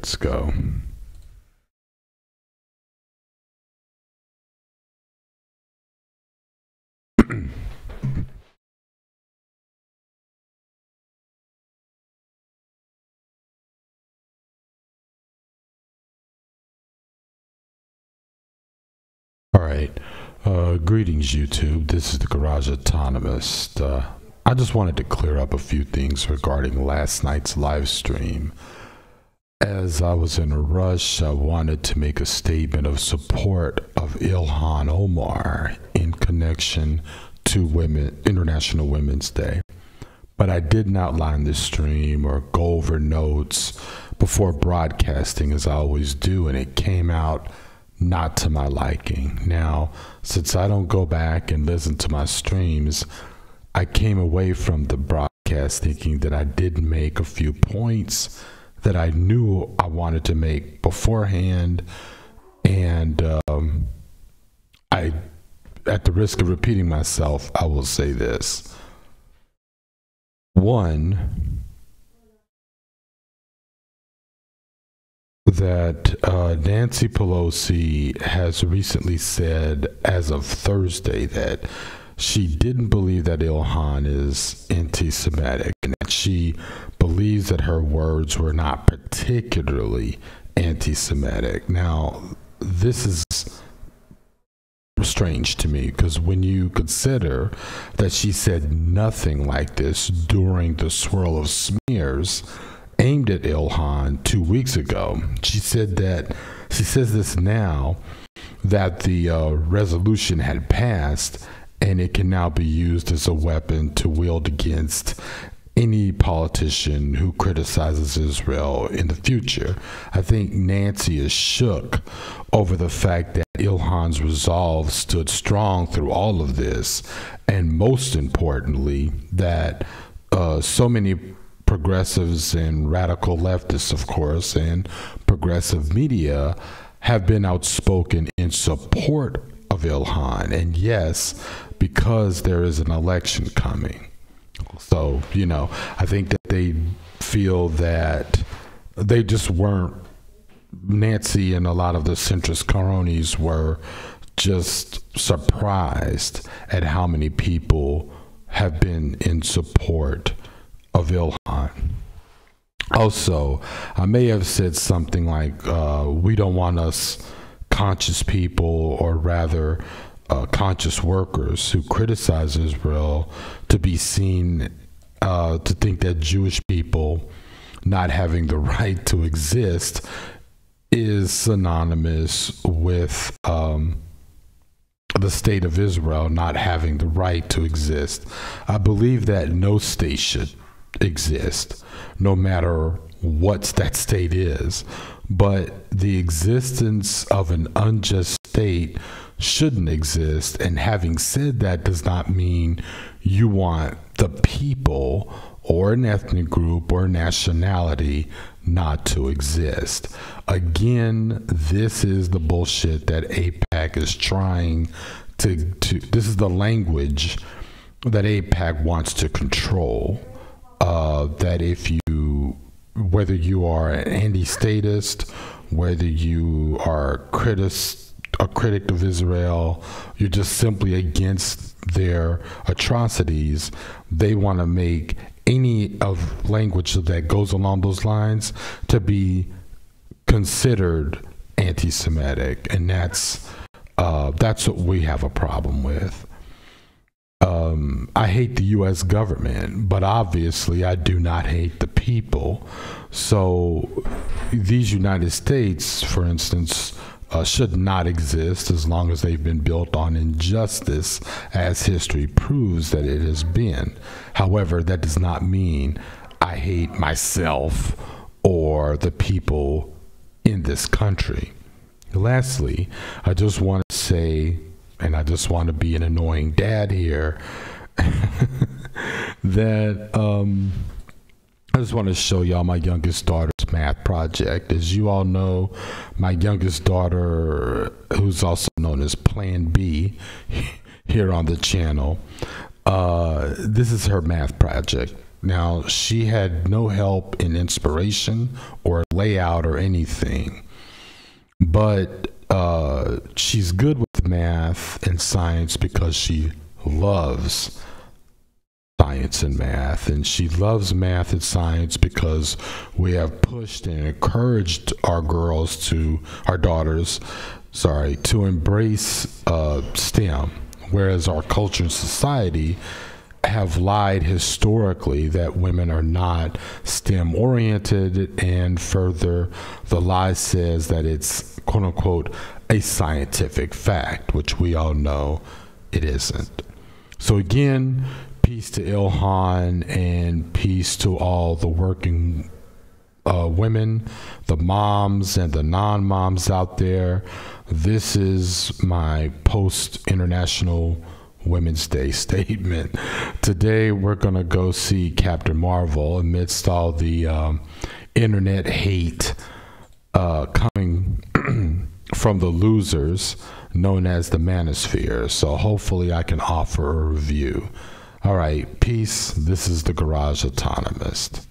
Let's go. All right. Greetings, YouTube. This is the Garage Autonomist. I just wanted to clear up a few things regarding last night's live stream. As I was in a rush, I wanted to make a statement of support of Ilhan Omar in connection to International Women's Day. But I didn't outline this stream or go over notes before broadcasting as I always do, and it came out not to my liking. Now, since I don't go back and listen to my streams, I came away from the broadcast thinking that I did make a few points that I knew I wanted to make beforehand, and at the risk of repeating myself, I will say this. One, that Nancy Pelosi has recently said as of Thursday that she didn't believe that Ilhan is anti-Semitic, and that she believes that her words were not particularly anti-Semitic. Now, this is strange to me, because when you consider that she said nothing like this during the swirl of smears aimed at Ilhan 2 weeks ago. She says this now that the resolution had passed, and it can now be used as a weapon to wield against any politician who criticizes Israel in the future. I think Nancy is shook over the fact that Ilhan's resolve stood strong through all of this, and most importantly, that so many progressives and radical leftists, of course, and progressive media have been outspoken in support of Ilhan. And yes, because there is an election coming. So, you know, I think that they feel that they just weren't, Nancy and a lot of the centrist cronies were just surprised at how many people have been in support of Ilhan. Also, I may have said something like, we don't want us conscious people, or rather conscious workers who criticize Israel, to be seen to think that Jewish people not having the right to exist is synonymous with the state of Israel not having the right to exist. I believe that no state should exist, no matter what that state is, but the existence of an unjust state shouldn't exist. And having said that, does not mean you want the people or an ethnic group or nationality not to exist. Again, this is the bullshit that AIPAC is trying to this is the language that AIPAC wants to control. That if you, whether you are an anti-statist, whether you are a critic of Israel, you're just simply against their atrocities, they want to make any of language that goes along those lines to be considered anti-Semitic, and that's what we have a problem with. I hate the U.S. government, but obviously I do not hate the people. So these United States, for instance, should not exist as long as they've been built on injustice, as history proves that it has been. However, that does not mean I hate myself or the people in this country. Lastly, I just want to say, and I just want to be an annoying dad here, that I just want to show y'all my youngest daughter's math project. As you all know, my youngest daughter, who's also known as Plan B here on the channel, this is her math project. Now, she had no help in inspiration or layout or anything, but she's good with math and science because she loves science and math, and she loves math and science because we have pushed and encouraged our daughters, to embrace STEM, whereas our culture and society have lied historically that women are not STEM oriented, and further, the lie says that it's quote unquote a scientific fact, which we all know it isn't. So again, peace to Ilhan and peace to all the working women, the moms and the non-moms out there. This is my post-International Women's Day statement. Today we're going to go see Captain Marvel amidst all the internet hate coming from the losers known as the manosphere. So hopefully I can offer a review. All right, peace. This is the Garage Autonomist.